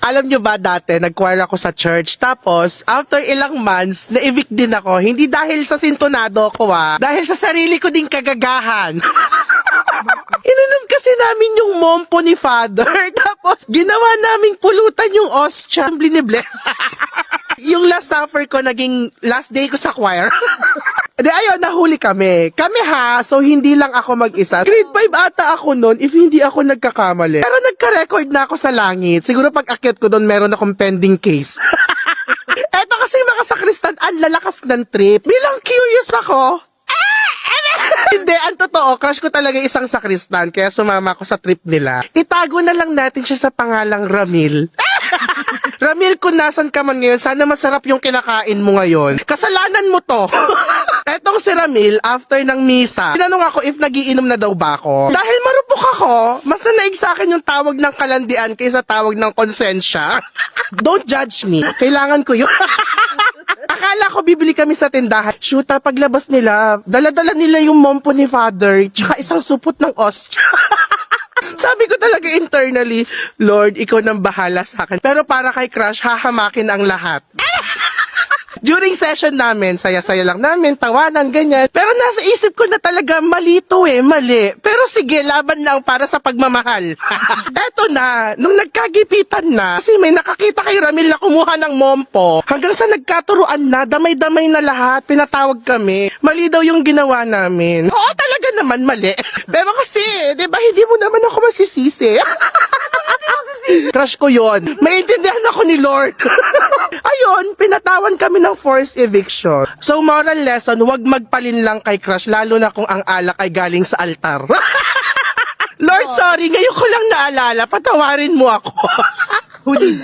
Alam nyo ba dati, nag-choir ako sa church. Tapos, after ilang months, na-evict din ako. Hindi dahil sa sintonado ko dahil sa sarili ko ding kagagahan. Ininom kasi namin yung mompo ni Father. Tapos, ginawa naming pulutan yung ostya. Bless. Yung last supper ko, naging last day ko sa choir. Di ayun, nahuli kami. Kami so hindi lang ako mag-isa. Grade 5 ata ako noon, if hindi ako nagkakamali. Pero nagka-record na ako sa langit. Siguro pag akyat ko doon, meron akong pending case. Eto kasi mga sakristan, ang lalakas ng trip. Bilang curious ako, hindi, ang totoo, crush ko talaga isang sakristan, kaya sumama ako sa trip nila. Itago na lang natin siya sa pangalang Ramil. Ramil, kung nasan ka man ngayon, sana masarap yung kinakain mo ngayon. Kasalanan mo to. Etong si Ramil, after ng misa, tinanong ako if nagiinom na daw ba ako. Dahil marupok ako, mas nanaig sa akin yung tawag ng kalandian kaysa tawag ng konsensya. Don't judge me. Kailangan ko yun. Akala ko bibili kami sa tindahan. Shoot, paglabas nila, dala-dala nila yung mompo ni Father, tsaka isang supot ng ostya. Sabi ko talaga internally, Lord, ikaw nang bahala sa akin. Pero para kay Crush, hahamakin ang lahat. During session namin, saya-saya lang namin, tawanan, ganyan. Pero nasa isip ko na talaga, mali to mali. Pero sige, laban lang para sa pagmamahal. Eto na, nung nagkagipitan na, kasi may nakakita kay Ramil na kumuha ng mompo, hanggang sa nagkaturuan na, damay-damay na lahat, pinatawag kami. Mali daw yung ginawa namin. Oo, talaga naman mali. Pero kasi, di ba, hindi mo naman ako masisisi. Crush ko yon. Maintindihan ako ni Lord. Ayun, pinatawan kami ng forced eviction. So, moral lesson, huwag magpalin lang kay crush, lalo na kung ang alak ay galing sa altar. Lord, sorry, ngayon ko lang naalala, patawarin mo ako. Huli.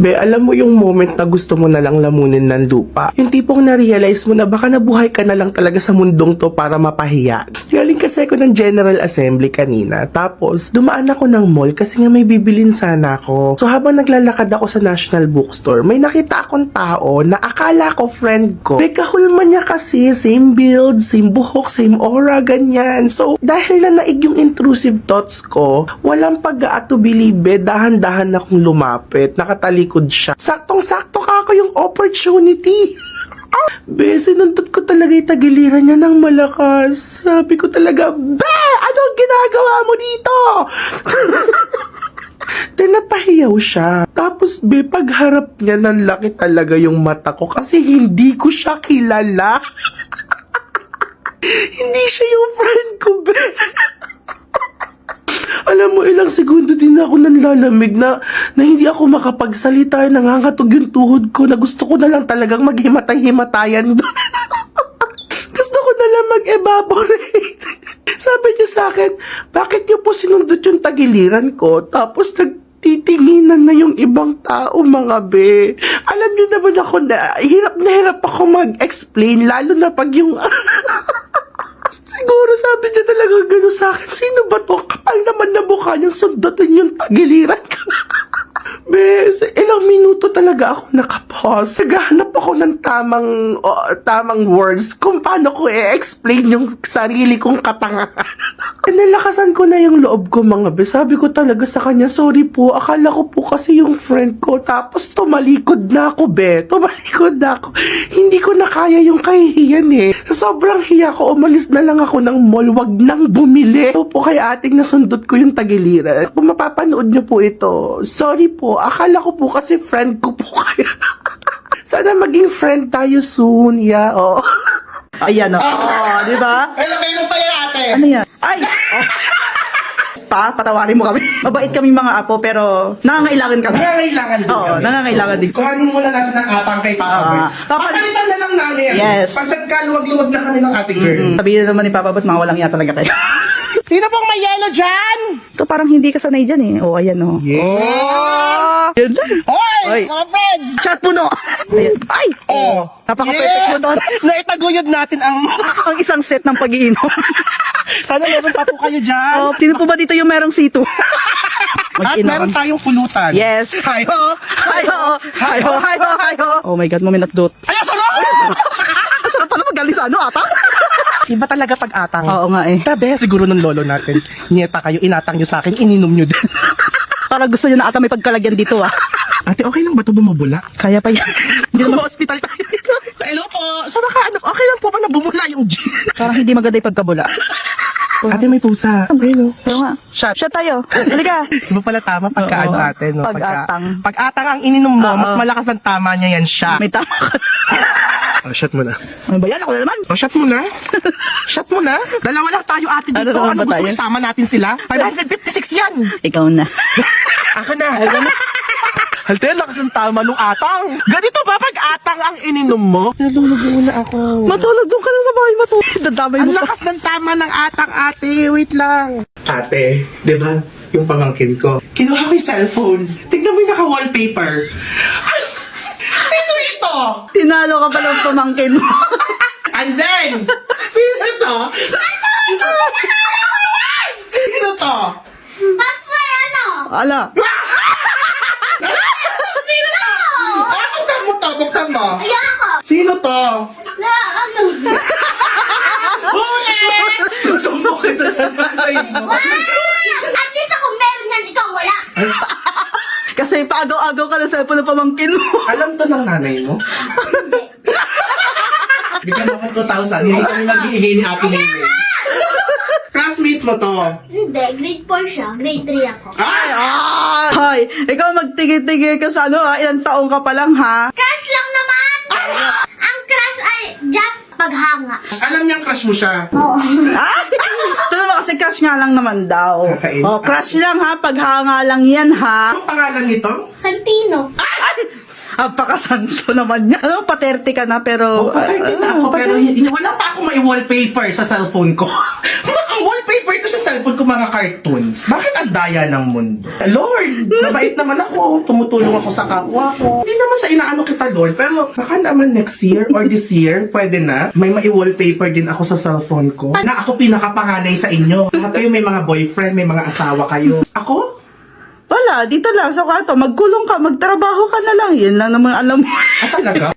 Be, alam mo yung moment na gusto mo na lang lamunin ng lupa? Yung tipong na-realize mo na baka nabuhay ka na lang talaga sa mundong to para mapahiya. Galing kasi ako ng General Assembly kanina. Tapos, dumaan ako ng mall kasi nga may bibilin sana ako. So, habang naglalakad ako sa National Bookstore, may nakita akong tao na akala ko friend ko. Be, kahulman niya kasi. Same build, same buhok, same aura, ganyan. So, dahil na naig yung intrusive thoughts ko, walang pag-aatubili, be, dahan-dahan akong lumapit. Nakatalikod siya. Saktong-sakto ka ako yung opportunity. Be, sinundot ko talaga yung tagiliran niya ng malakas. Sabi ko talaga, be, anong ginagawa mo dito? Napahiyaw siya. Tapos, be, pagharap niya, nanlaki talaga yung mata ko kasi hindi ko siya kilala. Hindi siya yung friend ko, be. Alam mo, ilang segundo din ako nanlalamig na hindi ako makapagsalita. Nangangatog yung tuhod ko na gusto ko na lang talagang maghimatay-himatayan doon. Gusto ko na lang mag-evaporate. Sabi niya sa akin, bakit niyo po sinundot yung tagiliran ko? Tapos nagtitinginan na yung ibang tao, mga be. Alam niyo naman ako na hirap ako mag-explain, lalo na pag yung... Siguro sabi niya talaga gano'n sa akin, sino ba to? Kapal naman na mukha niyang sundutin yung tagiliran ko. Be, ilang minuto talaga ako nakapause. Naghahanap ako ng tamang words kung paano ko i-explain yung sarili kong katangahan. Nalakasan ko na yung loob ko, mga be. Sabi ko talaga sa kanya, sorry po, akala ko po kasi yung friend ko. Tapos tumalikod na ako, be. Tumalikod na ako. Hindi ko na kaya yung kahihiyan Sa sobrang hiya ko, umalis na lang ako ng mall. Wag nang bumili. Ito po kay ating nasundot ko yung tagiliran. Kung mapapanood niyo po ito, sorry po. Akala ko po kasi friend ko po kayo. Sana maging friend tayo soon. Yeah, oh. Ayan, di ba? Ay, lagay mo pa yan, ate. Ano yan? Ay! Oh. Patawarin mo kami. Mabait kaming mga apo, pero nangangailangan kami. Nangangailangan din Oo, kami. nangangailangan din. Kuhanin muna natin ang atang kay Papa Boy. Papalitan na lang namin. Yes. Pag nagkaluwag-luwag na kami ng ating girl. Sabihin naman ni Papa, ba't mga walang iya talaga kayo? Sino pong may yellow dyan? Ito parang hindi ka sanay dyan Oh, ayan Yeah. Yan lang. Hoy, Hoy. mga friends! Chat puno! Ayan. Ay! Oh. Napaka-perfect mo doon. Naitaguyod natin ang... Ang isang set ng pag-iinom. Sana meron pa po kayo dyan. Oh, sino po ba dito yung merong situ? At meron tayong pulutan. Yes. Hayo! Hayo! Hayo! Hayo! Hayo! Oh my God, maminatdot. Ay, sarap! Ang sarap pala magaling sa ata? Iba talaga pag-atang. Oo nga Tabi, siguro nung lolo natin. Nieta kayo, inatang nyo sa akin, ininom nyo din. Parang gusto nyo na ata may pagkalagyan dito ah. Ate, okay lang ba ito bumubula? Kaya pa yan. Hindi naman, hospital tayo dito. Hello po. Sa baka ano, okay lang po ba na bumula yung gin? parang hindi maganda yung pagkabula. Ate, may pusa. Ayun o. Kaya nga. Shot. Shot tayo. Halika. Di ba pala tama pagka Oo. ano ate, no? Pag-atang. Pag-atang ang ininom mo, Oo. mas malakas ang tama niya yan siya. May tama ka. Oh, shot mo na. Ano ba yan? Ako na naman. Oh, shot mo na. Shot mo na. Dalawa lang tayo ate dito. Ano naman Ano ba gusto mo tayo? isama natin sila? 556 yan. Ikaw na. Ako na. Halte, lakas ng tama nung atang. Ganito ba pag atang ang ininom mo? Nalulog muna ako. Matulog doon ka na sa bahay. Matulog. Dadamay Ang mo pa. lakas ng tama ng atang ate. Wait lang. Ate, di ba? Yung pamangkin ko. Kinuha ko yung cellphone. Tignan mo yung naka-wallpaper. Ay! Sino ito? Tinalo ka pala ng pamangkin mo. And then, sino ito? Sino to? That's my ano? Ala. Sino to? Ah, buksan mo to, buksan mo. Ayoko. Sino to? Na ano? Huli! Susumbok kita sa bahay mo. At least ako meron yan, ikaw wala. Kasi paagaw-agaw ka na sa cellphone ng pamangkin mo. Alam to ng nanay mo? Bigyan mo ko 2,000. Hindi kami mag-iingay ni Ate Maymay. Classmate mo to. Hindi, grade 4 siya, grade 3 ako. Ay! Hoy, ikaw magtigil-tigil ka sa ano ha? Ilang taong ka pa lang ha? Crush lang naman! Ang crush ay just paghanga. Alam niyang crush mo siya. Oo. Ah? Ito naman kasi crush nga lang naman daw. Kakain. Oh, crush lang ha, paghanga lang yan ha. Anong pangalan nito? Santino. Ay! Apakasanto naman yan. Ano, pa-30 ka na pero... Oh, patay na ako. Pero wala pa ako may wallpaper sa cellphone ko. Ang wallpaper ko sa cellphone ko mga cartoons. Bakit ang daya ng mundo? Lord, mabait naman ako. Tumutulong ako sa kapwa ko. Hindi naman sa inaano kita, Lord. Pero baka naman next year or this year, pwede na. May wallpaper din ako sa cellphone ko. Na ako pinakapanganay sa inyo. Lahat kayo may mga boyfriend, may mga asawa kayo. Ako? Wala, dito lang sa kwarto. Magkulong ka, magtrabaho ka na lang. Yan lang naman alam mo. Ah, talaga?